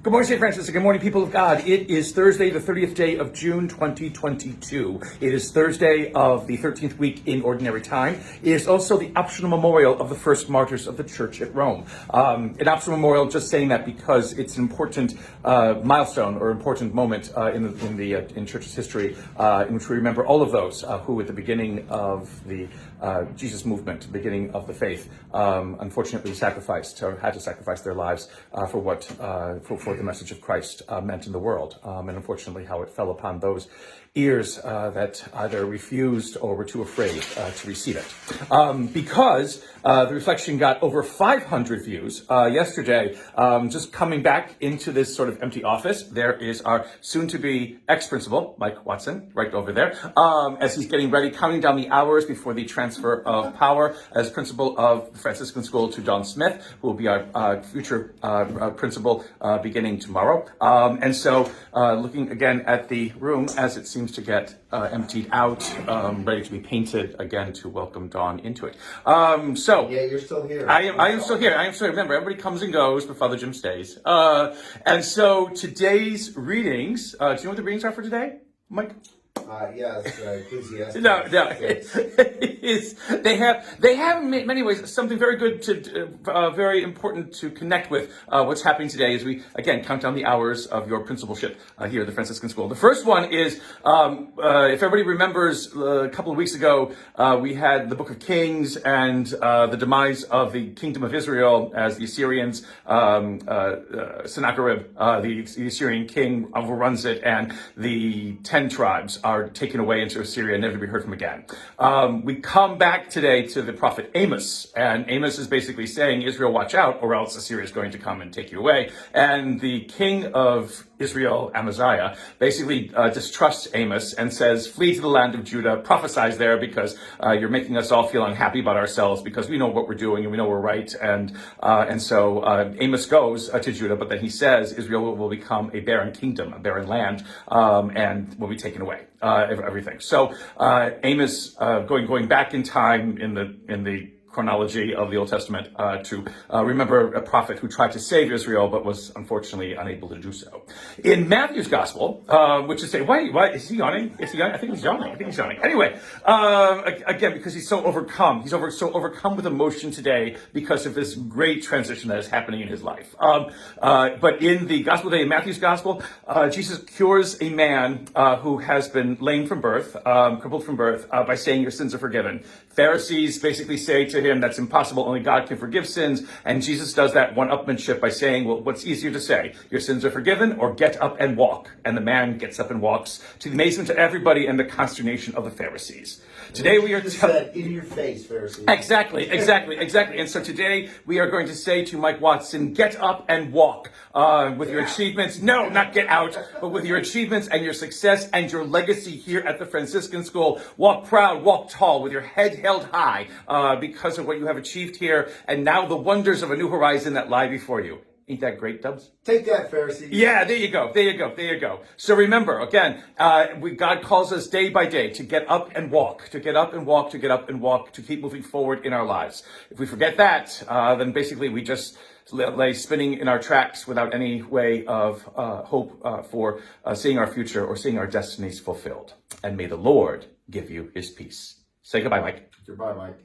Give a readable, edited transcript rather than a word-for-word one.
Good morning, St. Francis, and good morning, people of God. It is Thursday, the 30th day of June, 2022. It is Thursday of the 13th week in Ordinary Time. It is also the optional memorial of the first martyrs of the Church at Rome. An optional memorial, just saying that because it's an important milestone or important moment in Church's history, in which we remember all of those who, at the beginning of the Jesus movement, beginning of the faith, unfortunately sacrificed or had to sacrifice their lives for what for the message of Christ meant in the world, and unfortunately how it fell upon those ears that either refused or were too afraid to receive it. Because the reflection got over 500 views yesterday, just coming back into this sort of empty office, there is our soon-to-be ex-principal, Mike Watson, right over there, as he's getting ready, counting down the hours before the transfer of power as principal of the Franciscan School to John Smith, who will be our future principal beginning tomorrow. And so looking again at the room as it seems to get emptied out, ready to be painted again to welcome Dawn into it. So yeah, you're still here. I am still here. I am still here. Remember, everybody comes and goes, but Father Jim stays. And so today's readings. Do you know what the readings are for today, Mike? Yes, Ecclesiastes. No. They have in many ways something very good to, very important to connect with what's happening today as we again count down the hours of your principalship here at the Franciscan School. The first one is, if everybody remembers, a couple of weeks ago we had the Book of Kings and the demise of the Kingdom of Israel as the Assyrians, Sennacherib, the Assyrian king, overruns it, and the 10 tribes are taken away into Assyria and never to be heard from again. We come back today to the prophet Amos, and Amos is basically saying, Israel, watch out, or else Assyria is going to come and take you away. And the king of Israel, Amaziah, basically distrusts Amos and says, flee to the land of Judah, prophesize there, because you're making us all feel unhappy about ourselves, because we know what we're doing and we know we're right. And so Amos goes to Judah, but then he says Israel will become a barren kingdom, a barren land, and will be taken away. Everything. So Amos, going back in time in the chronology of the Old Testament, to remember a prophet who tried to save Israel but was unfortunately unable to do so. In Matthew's Gospel, which is why is he yawning? Is he yawning? I think he's yawning. Anyway, again, because he's so overcome. He's so overcome with emotion today because of this great transition that is happening in his life. But in the Gospel today, in Matthew's Gospel, Jesus cures a man who has been lame from birth, crippled from birth, by saying your sins are forgiven. Pharisees basically say to him, that's impossible, only God can forgive sins. And Jesus does that one-upmanship by saying, well, what's easier to say? Your sins are forgiven, or get up and walk. And the man gets up and walks, to the amazement of everybody and the consternation of the Pharisees. Today we are said, in your face, Pharisees. Exactly. And so today we are going to say to Mike Watson, get up and walk with your achievements. No, not get out, but with your achievements and your success and your legacy here at the Franciscan School. Walk proud, walk tall, with your head held high because of what you have achieved here, and now the wonders of a new horizon that lie before you. Ain't that great, Dubs? Take that, Pharisees. Yeah, there you go. So remember, again, God calls us day by day to get up and walk, to keep moving forward in our lives. If we forget that, then basically we just lay spinning in our tracks without any way of hope for seeing our future or seeing our destinies fulfilled. And may the Lord give you his peace. Say goodbye, Mike. Goodbye, Mike.